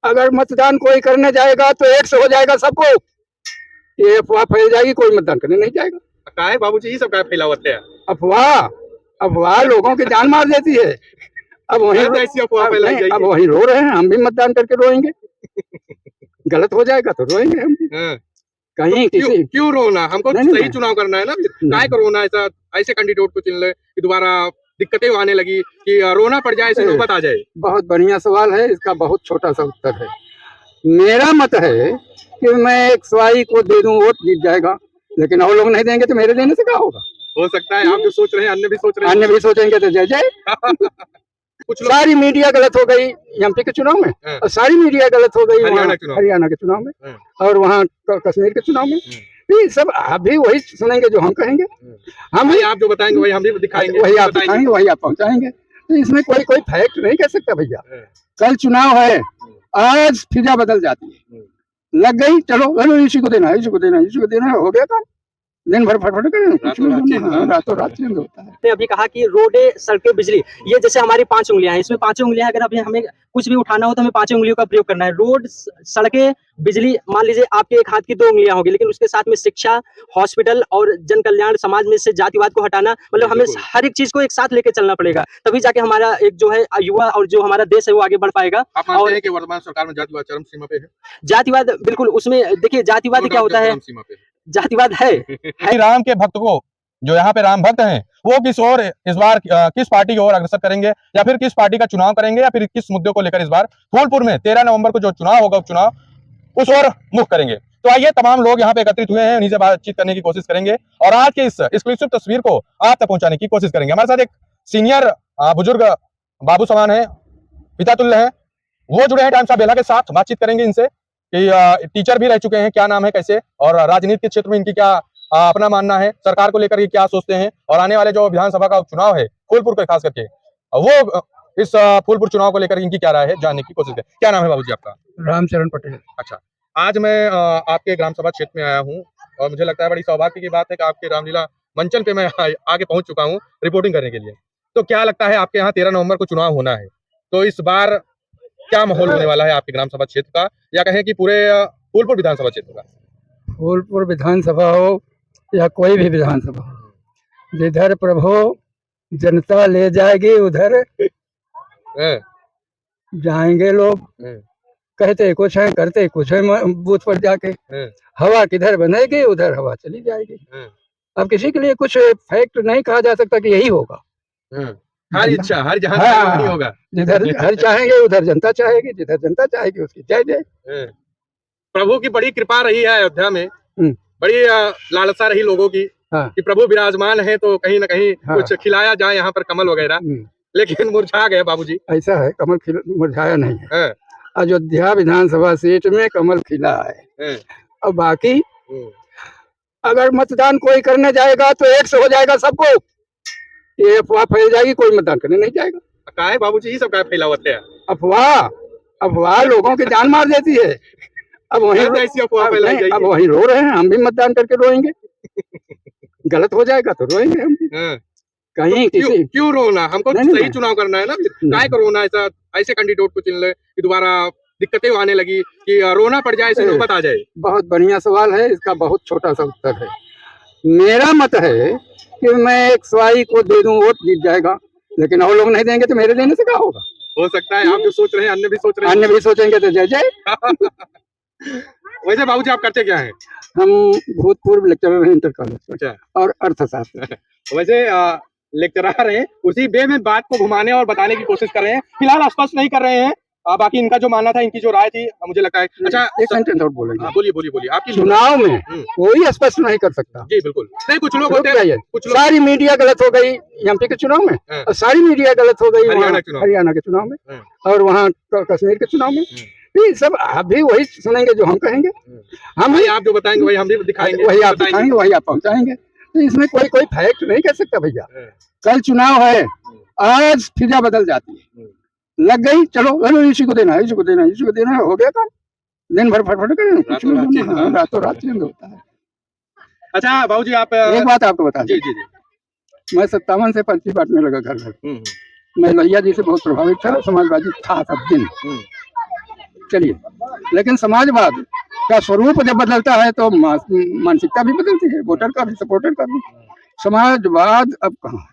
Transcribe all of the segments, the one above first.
अगर मतदान कोई करने जाएगा तो 100 हो जाएगा सबको, ये अफवाह फैल जाएगी, कोई मतदान करने नहीं जाएगा। का है बाबूजी, ये सब का फैलावत है? अफवाह अफवाह लोगों की जान मार देती है। अब ऐसी अफवाह फैलाई गई अब है। वही रो रहे हैं, हम भी मतदान करके रोएंगे। गलत हो जाएगा तो रोएंगे हम भी। हाँ। कहीं तो किसी क्यों रोना? हमको नहीं, सही नहीं। चुनाव करना है ना। फिर नहीं। काय को रोना? ऐसा ऐसे कैंडिडेट को चुन ले कि दोबारा दिक्कतें आने लगी कि रोना पड़ जाए, ऐसी नौबत आ जाए। बहुत बढ़िया सवाल है, इसका बहुत छोटा सा उत्तर है। मेरा मत है कि मैं एक स्वाई को दे दूं, वोट जीत जाएगा, लेकिन और लोग नहीं देंगे तो मेरे देने से क्या होगा? हो सकता है आप जो सोच रहे हैं अन्य भी सोच रहे हैं। अन्य भी सोचेंगे तो जय जय। कुछ लोग सारी मीडिया गलत हो गई एमपी के चुनाव में, हाँ। और सारी मीडिया गलत हो गई हरियाणा के चुनाव में, हाँ। और वहाँ कश्मीर के चुनाव में। ये सब अभी वही सुनेंगे जो हम कहेंगे, हम भाई आप जो बताएंगे वही हम भी दिखाएंगे, वही आप दिखाएंगे, वही आप पहुंचाएंगे। तो इसमें कोई फैक्ट नहीं कह सकता भैया। कल चुनाव है, आज फिजा बदल जाती है, लग गई, चलो इसी को देना है, इसी को देना है, इसी को देना है, हो गया काम। दिन भर फटफट करें, कुछ नहीं होना, रातों रात चेंज होता है। आपने अभी कहा कि रोडें, सड़कें, बिजली, ये जैसे हमारी 5 उंगलियां हैं, इसमें 5 उंगलियां अगर अभी हमें कुछ भी उठाना हो तो हमें 5 उंगलियों का प्रयोग करना है। रोड, सड़कें, बिजली, मान लीजिए आपके एक हाथ की 2 उंगलियां होगी, लेकिन उसके साथ में शिक्षा, हॉस्पिटल और जन कल्याण, समाज में से जातिवाद को हटाना, मतलब हमें हर एक चीज को एक साथ लेके चलना पड़ेगा, तभी जाके हमारा एक जो है युवा और जो हमारा देश है वो आगे बढ़ पाएगा। आप मानते हैं कि वर्तमान सरकार में जातिवाद चरम सीमा पे है? जातिवाद बिल्कुल, उसमें देखिए जातिवाद क्या होता है, जातिवाद है। राम के भक्त को, जो यहाँ पे राम भक्त हैं, वो किस ओर इस बार किस पार्टी की ओर अग्रसर करेंगे, या फिर किस पार्टी का चुनाव करेंगे, या फिर किस मुद्दों को लेकर इस बार फूलपुर में 13 नवंबर को जो चुनाव होगा, उपचुनाव, उस ओर मुख करेंगे। तो आइए तमाम लोग यहाँ पे एकत्रित हुए हैं, उन्हीं से बातचीत करने की कोशिश करेंगे और आज के इस एक्सक्लूसिव तस्वीर को आप तक पहुंचाने की कोशिश करेंगे। हमारे साथ एक सीनियर बुजुर्ग बाबू समान है, पिता तुल्य है, वो जुड़े हैं टाइम्स ऑफ बेला के साथ। बातचीत करेंगे इनसे कि टीचर भी रह चुके हैं, क्या नाम है, कैसे, और राजनीति के क्षेत्र में इनकी क्या अपना मानना है, सरकार को लेकर ये क्या सोचते हैं, और आने वाले जो विधानसभा का चुनाव है फूलपुर के खास करके, वो इस फूलपुर चुनाव को लेकर इनकी क्या राय है, जानने की कोशिश करें। क्या नाम है बाबूजी आपका? रामचरण पटेल। अच्छा, आज मैं आपके ग्राम सभा क्षेत्र में आया हूँ और मुझे लगता है बड़ी सौभाग्य की बात है कि आपके रामलीला मंचन पे मैं आगे पहुंच चुका हूँ रिपोर्टिंग करने के लिए। तो क्या लगता है, आपके यहाँ 13 नवंबर को चुनाव होना है, तो इस बार क्या माहौल होने वाला है आपके ग्राम सभा क्षेत्र का, या कहें कि पूरे फूलपुर विधानसभा क्षेत्र का? फूलपुर विधानसभा हो या कोई भी विधानसभा हो, जिधर प्रभु जनता ले जाएगी उधर जाएंगे लोग। कहते कुछ है, करते कुछ है, बूथ पर जाके हवा किधर बनेगी उधर हवा चली जाएगी। अब किसी के लिए कुछ फैक्ट नहीं कहा जा सकता कि यही होगा। हर इच्छा, हर जहां वही होगा। जिधर हर चाहेंगे उधर जनता चाहेगी, जिधर जनता चाहेगी उसकी जय जय। प्रभु की बड़ी कृपा रही है अयोध्या में, बड़ी लालसा रही लोगों की कि प्रभु विराजमान है तो कहीं ना कहीं कुछ खिलाया जाए यहाँ पर, कमल वगैरह, लेकिन मुरझा गए बाबूजी। ऐसा है, कमल मुरझाया नहीं है। अयोध्या विधानसभा सीट में कमल खिला है, और बाकी अगर मतदान कोई करने जाएगा तो 100 हो जाएगा सबको, ये अफवाह फैल जाएगी, कोई मतदान करने नहीं जाएगा। का है बाबूजी, ये सब का फैलावत है? अफवाह लोगों की जान मार देती है। अब वही रो रहे हैं, हम भी मतदान करके रोएंगे। गलत हो जाएगा तो रोएंगे हम भी। कहीं किसी क्यों रोना? हमको सही चुनाव करना है ना। काय को रोना? ऐसे कैंडिडेट को चुन ले कि दोबारा दिक्कतें आने लगी कि रोना पड़ जाए, ऐसी नौबत आ जाए। बहुत बढ़िया सवाल है, इसका बहुत छोटा सा उत्तर है। मेरा मत है कि मैं एक स्वाई को दे दूं, वोट जीत जाएगा, लेकिन और लोग नहीं देंगे तो मेरे देने से क्या होगा? हो सकता है आप जो सोच रहे हैं अन्य भी सोच रहे हैं। अन्य भी सोचेंगे तो जय जय। वैसे बाबूजी आप करते क्या हैं? हम भूतपूर्व लेक्चरर हैं इंटर कॉलेज। अच्छा। और अर्थशास्त्र। वैसे लेक्चरर हैं, उसी वे में बात को घुमाने और बताने की कोशिश कर रहे हैं, फिलहाल स्पष्ट नहीं कर रहे हैं। बाकी इनका जो मानना था, इनकी जो राय थी, मुझे लगता है। अच्छा, एक सेंटेंस और बोलेंगे। बोलिए आपकी। चुनाव में कोई स्पष्ट नहीं कर सकता। जी बिल्कुल नहीं, कुछ लोग होते हैं, कुछ लोग। सारी मीडिया गलत हो गई एमपी के चुनाव में, और सारी मीडिया गलत हो गई हरियाणा के चुनाव में, और वहाँ कश्मीर के चुनाव में। ये सब अभी वही सुनेंगे जो हम कहेंगे, हम आप जो बताएंगे वही हम भी दिखाएंगे, वही आप दिखाएंगे, वही आप पहुंचाएंगे। तो इसमें कोई फैक्ट नहीं कह सकता भैया। कल चुनाव है, आज फिजा बदल जाती है, लग गई, चलो इसी को देना है, इसी को देना है, इसी को देना है, हो गया काम। दिन भर फटफट करें, कुछ नहीं होना, रातों रात चेंज होता है। अच्छा बाबूजी, आप एक बात आपको बता दें। जी। मैं 57 से पर्ची बांटने लगा घर घर। मैं लोहिया जी से बहुत प्रभावित था, समाजवादी था सब दिन। चलिए, लेकिन समाजवाद का स्वरूप जब बदलता है तो मानसिकता भी बदलती है, वोटर का भी, सपोर्टर का भी। समाजवाद अब कहाँ है?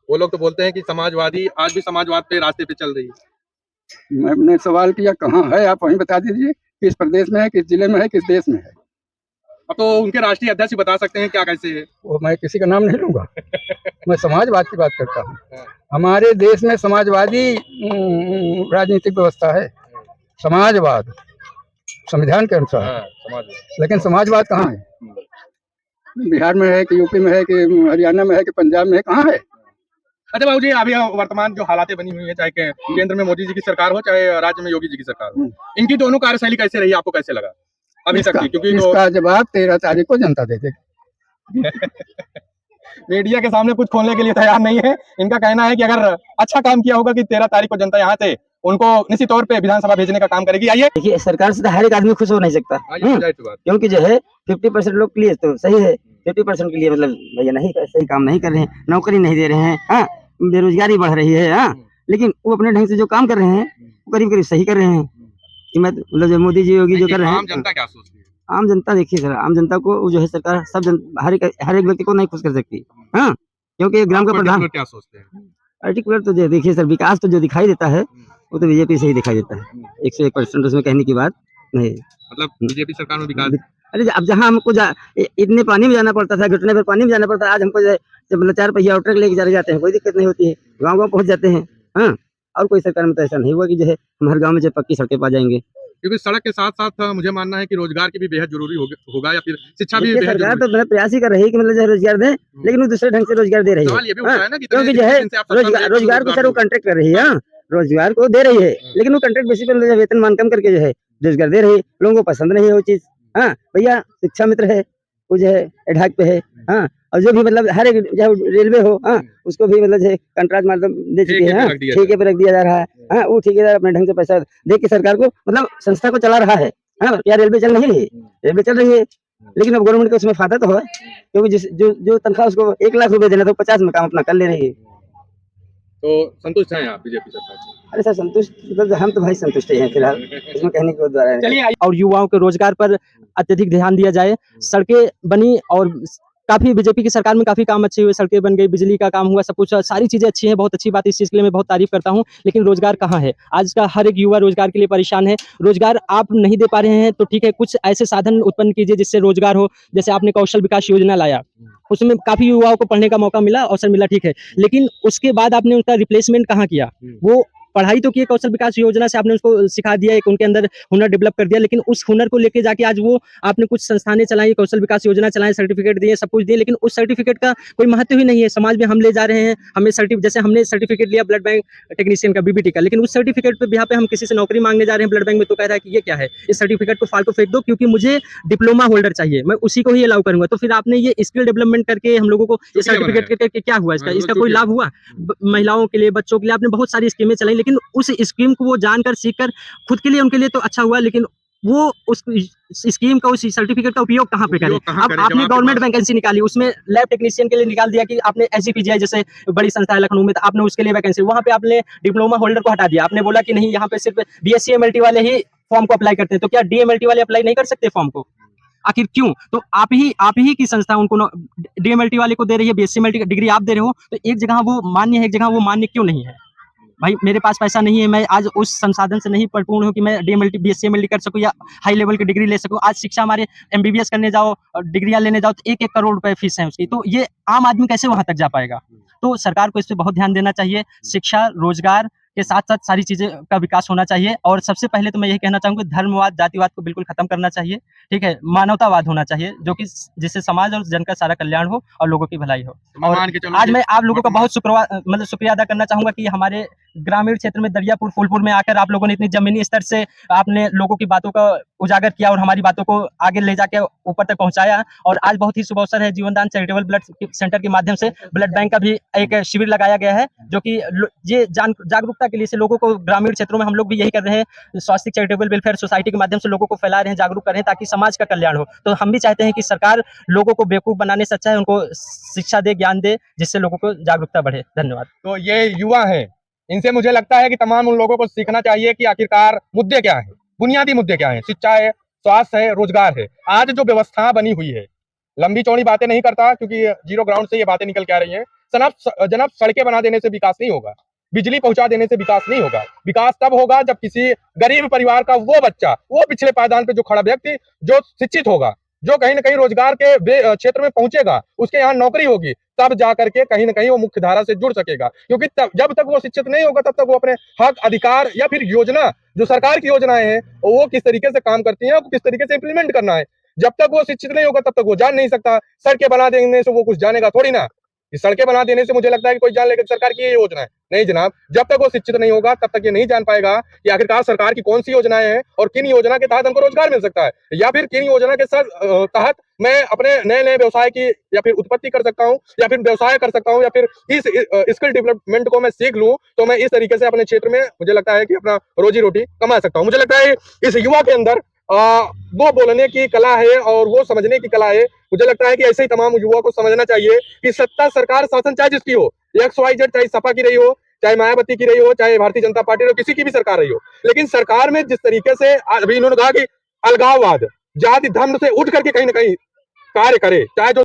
वो लोग तो बोलते हैं कि समाजवादी आज भी समाजवाद पे रास्ते पे चल रही है। मैंने सवाल किया कहाँ है, आप वहीं बता दीजिए, किस प्रदेश में है, किस जिले में है, किस देश में है। अब तो उनके राष्ट्रीय अध्यक्ष ही बता सकते हैं क्या कैसे है। वो मैं किसी का नाम नहीं लूंगा। मैं समाजवाद की बात करता हूँ। हमारे देश में समाजवादी राजनीतिक व्यवस्था है, समाजवाद संविधान के अनुसार। लेकिन समाजवाद कहाँ है? बिहार में है कि यूपी में है कि हरियाणा में है कि पंजाब में है, कहाँ है? अच्छा बाबू जी, अभी वर्तमान जो हालातें बनी हुई है, चाहे केंद्र में मोदी जी की सरकार हो चाहे राज्य में योगी जी की सरकार हो, इनकी दोनों कार्यशैली कैसे रही, आपको कैसे लगा अभी तक की? क्योंकि इसका जवाब 13 तारीख को जनता दे देगी। मीडिया के सामने कुछ खोलने के लिए तैयार नहीं है। इनका कहना है कि अगर अच्छा काम किया होगा कि 13 तारीख को जनता यहाँ से उनको निश्चित तौर पे विधानसभा भेजने का काम करेगी। आइए, देखिए सरकार से तो हर एक आदमी खुश हो नहीं सकता, क्योंकि जो है 50% लोग के लिए तो सही है, 50% के लिए मतलब भैया नहीं सही काम नहीं कर रहे हैं, नौकरी नहीं दे रहे हैं, हाँ, बेरोजगारी बढ़ रही है, हाँ, लेकिन वो अपने ढंग से जो काम कर रहे हैं वो करीब करीब सही कर रहे हैं। कि मैं मतलब जो मोदी जी योगी जो कर रहे हैं, आम जनता क्या सोचती है? आम जनता देखिए सर, आम जनता को जो है सरकार सब हर एक व्यक्ति को नहीं खुश कर सकती, हाँ, क्योंकि ग्राम का प्रधान क्या सोचते हैं? पर्टिकुलर तो जो देखिए सर, विकास तो जो दिखाई देता है वो तो बीजेपी से ही दिखाई देता है, 101% उसमें कहने की बात नहीं। मतलब बीजेपी सरकार में विकास, अरे अब जहाँ हमको इतने पानी में जाना पड़ता था, घुटने पर पानी में जाना पड़ता है, आज हमको जब मतलब 4 पहिया ऑटो लेके चले जाते हैं, कोई दिक्कत नहीं होती है, गाँव पहुँच जाते हैं, हाँ। और कोई सरकार में तो ऐसा नहीं हुआ कि जो है हम हर गाँव में जो पक्की सड़कें पा जाएंगे। क्योंकि सड़क के साथ साथ मुझे मानना है कि रोजगार की भी बेहद जरूरी होगा या फिर शिक्षा भी। सरकार तो मतलब प्रयास ही कर रही है कि मतलब जो रोजगार दे, लेकिन वो दूसरे ढंग से रोजगार दे रही है, क्योंकि जो है रोजगार को सर वो कॉन्ट्रैक्ट कर रही है, रोजगार को दे रही है, लेकिन वो कॉन्ट्रैक्ट बेसिस पर वेतन मान कम करके जो है रोजगार दे रही है। लोगों को पसंद नहीं है वो चीज, हाँ भैया शिक्षा मित्र है, वो जो है एडहाक पे है, हाँ, और जो भी मतलब हर एक चाहे रेलवे हो, हाँ, उसको भी मतलब जो कॉन्ट्रैक्ट मतलब दे चुके हैं, ठेके पे रख दिया जा रहा है, हाँ, वो ठेकेदार अपने ढंग से पैसा दे के सरकार को मतलब संस्था को चला रहा है, हाँ। क्या रेलवे चल नहीं रही? रेलवे चल रही है, लेकिन अब गवर्नमेंट को उसमें फायदा तो है, क्योंकि जो तनख्वाह उसको 1 लाख रुपए देना तो 50 में काम अपना कर ले रही है। तो संतुष्ट हैं आप बीजेपी सरकार से? अरे सर संतुष्ट मतलब हम तो भाई संतुष्ट ही हैं फिलहाल, इसमें कहने की द्वारा है। चलिए, और युवाओं के रोजगार पर अत्यधिक ध्यान दिया जाए, सड़कें बनी और काफी बीजेपी की सरकार में काफी काम अच्छे हुए, सड़कें बन गई, बिजली का काम हुआ, सब कुछ सारी चीजें अच्छी हैं, बहुत अच्छी बात है, इस चीज के लिए मैं बहुत तारीफ करता हूं। लेकिन रोजगार कहाँ है? आज का हर एक युवा रोजगार के लिए परेशान है। रोजगार आप नहीं दे पा रहे हैं तो ठीक है, कुछ ऐसे साधन उत्पन्न कीजिए जिससे रोजगार हो। जैसे आपने कौशल विकास योजना लाया, उसमें काफी युवाओं को पढ़ने का मौका मिला, अवसर मिला, ठीक है, लेकिन उसके बाद आपने उनका रिप्लेसमेंट कहाँ किया? वो पढ़ाई तो किए, कौशल विकास योजना से आपने उसको सिखा दिया, एक उनके अंदर हुनर डेवलप कर दिया, लेकिन उस हुनर को लेके जाके आज वो आपने कुछ संस्थानें चलाई, कौशल विकास योजना चलाई, सर्टिफिकेट दिए, सब कुछ दिए, लेकिन उस सर्टिफिकेट का कोई महत्व ही नहीं है। समाज में हम ले जा रहे हैं, हमें जैसे हमने सर्टिफिकेट लिया ब्लड बैंक टेक्नीशियन का, बीबीटी का, लेकिन उस सर्टिफिकेट पे बिहार पे हम किसी से नौकरी मांगने जा रहे हैं ब्लड बैंक में, तो कह रहा है कि ये क्या है, इस सर्टिफिकेट को फालतू फेंक दो, क्योंकि मुझे डिप्लोमा होल्डर चाहिए, मैं उसी को ही अलाउ करूंगा। तो फिर आपने ये स्किल डेवलपमेंट करके हम लोगों को ये सर्टिफिकेट करके क्या हुआ? इसका कोई लाभ हुआ? महिलाओं के लिए, बच्चों के लिए आपने बहुत सारी स्कीमें चलाई, लेकिन उस स्कीम को वो जानकर सीखकर खुद के लिए उनके लिए तो अच्छा हुआ, लेकिन वो उस स्कीम का, उस सर्टिफिकेट का उपयोग कहाँ पे करें? अब आपने गवर्नमेंट वैकेंसी निकाली, उसमें लैब टेक्नीशियन के लिए निकाल दिया कि आपने एसजीपीजीआई जैसे बड़ी संस्था है लखनऊ में, तो आपने उसके लिए वैकेंसी, वहां पे आपने डिप्लोमा होल्डर को हटा दिया, आपने बोला कि नहीं यहाँ पे सिर्फ बीएससी एमएलटी वाले ही फॉर्म को अप्लाई करते हैं, तो क्या डीएमएलटी वाले अप्लाई नहीं कर सकते फॉर्म को? आखिर क्यों? तो आप ही की संस्था उनको डीएमएलटी वाले को दे रही है, बीएससी एमएलटी का डिग्री आप दे रहे हो, तो एक जगह वो मान्य है, एक जगह वो मान्य क्यों नहीं है? भाई मेरे पास पैसा नहीं है, मैं आज उस संसाधन से नहीं परिपूर्ण हूँ कि मैं डीएमएलटी बीएससी एमएलटी कर सकूँ या हाई लेवल की डिग्री ले सकूँ। आज शिक्षा हमारे एमबीबीएस करने जाओ, डिग्रियां लेने जाओ तो 1-1 करोड़ रुपए फीस है उसकी, तो ये आम आदमी कैसे वहां तक जा पाएगा? तो सरकार को इस पे बहुत ध्यान देना चाहिए। शिक्षा, रोजगार के साथ साथ सारी चीजें का विकास होना चाहिए, और सबसे पहले तो मैं यही कहना चाहूंगा, धर्मवाद, जातिवाद को बिल्कुल खत्म करना चाहिए, ठीक है, मानवतावाद होना चाहिए, जो कि जिससे समाज और जन का सारा कल्याण हो और लोगों की भलाई हो। और आज मैं आप लोगों का बहुत शुक्रिया अदा करना चाहूंगा कि हमारे ग्रामीण क्षेत्र में दरियापुर, फूलपुर में आकर आप लोगों ने इतनी जमीनी स्तर से आपने लोगों की बातों का उजागर किया और हमारी बातों को आगे ले जाके ऊपर तक पहुंचाया। और आज बहुत ही शुभ अवसर है, जीवनदान चैरिटेबल ब्लड सेंटर के माध्यम से ब्लड बैंक का भी एक शिविर लगाया गया है, जो कि ये जागरूकता के लिए से लोगों को, ग्रामीण क्षेत्रों में हम लोग भी यही कर रहे हैं, स्वास्थ्य चैरिटेबल वेलफेयर सोसाइटी के माध्यम से लोगों को फैला रहे हैं, जागरूक कर रहे हैं, ताकि समाज का कल्याण हो। तो हम भी चाहते हैं कि सरकार लोगों को बेवकूफ बनाने से अच्छा है उनको शिक्षा दे, ज्ञान दे, जिससे लोगों को जागरूकता बढ़े। धन्यवाद। तो ये युवा है इनसे मुझे लगता है कि तमाम उन लोगों को सीखना चाहिए कि आखिरकार मुद्दे क्या हैं, बुनियादी मुद्दे क्या हैं। शिक्षा है, स्वास्थ्य है, रोजगार है। आज जो व्यवस्था बनी हुई है, लंबी चौड़ी बातें नहीं करता क्योंकि जीरो ग्राउंड से ये बातें निकल के आ रही हैं। जनाब सड़कें बना देने से विकास नहीं होगा, बिजली पहुंचा देने से विकास नहीं होगा। विकास तब होगा जब किसी गरीब परिवार का वो बच्चा, वो पिछले पायदान पे जो खड़ा व्यक्ति, जो शिक्षित होगा, जो कहीं ना कहीं रोजगार के क्षेत्र में पहुंचेगा, उसके यहाँ नौकरी होगी, तब जा करके कहीं ना कहीं वो मुख्य धारा से जुड़ सकेगा। क्योंकि जब तक वो शिक्षित नहीं होगा, तब तक वो अपने हक, अधिकार या फिर योजना, जो सरकार की योजनाएं हैं वो किस तरीके से काम करती हैं, किस तरीके से इंप्लीमेंट करना है, जब तक वो शिक्षित नहीं होगा तब तक वो जान नहीं सकता। सड़कें बना देने से वो कुछ जानेगा थोड़ी ना। इस सड़कें बना देने से मुझे लगता है कि कोई जान लेगा सरकार की ये योजना है, नहीं जनाब। जब तक वो शिक्षित नहीं होगा तब तक ये नहीं जान पाएगा कि आखिरकार सरकार की कौन सी योजनाएं हैं और किन योजना के तहत हमको रोजगार मिल सकता है, या फिर किन योजना के तहत मैं अपने नए नए व्यवसाय की या फिर उत्पत्ति कर सकता हूँ, या फिर व्यवसाय कर सकता हूँ, या फिर इस स्किल डेवलपमेंट को मैं सीख लूँ तो मैं इस तरीके से अपने क्षेत्र में मुझे लगता है कि अपना रोजी रोटी कमा सकता हूँ। मुझे लगता है इस युवा के अंदर वो बोलने की कला है और वो समझने की कला है। मुझे लगता है कि ऐसे ही तमाम युवाओं को समझना चाहिए कि सत्ता, सरकार, शासन चाहे जिसकी हो, XYZ, चाहे सपा की रही हो, चाहे मायावती की रही हो, चाहे भारतीय जनता पार्टी रही हो, किसी की भी सरकार रही हो, लेकिन सरकार में जिस तरीके से अभी इन्होंने कहा कि अलगाववाद, जाति धर्म से उठ करके कहीं ना कहीं कार्य करे, चाहे जो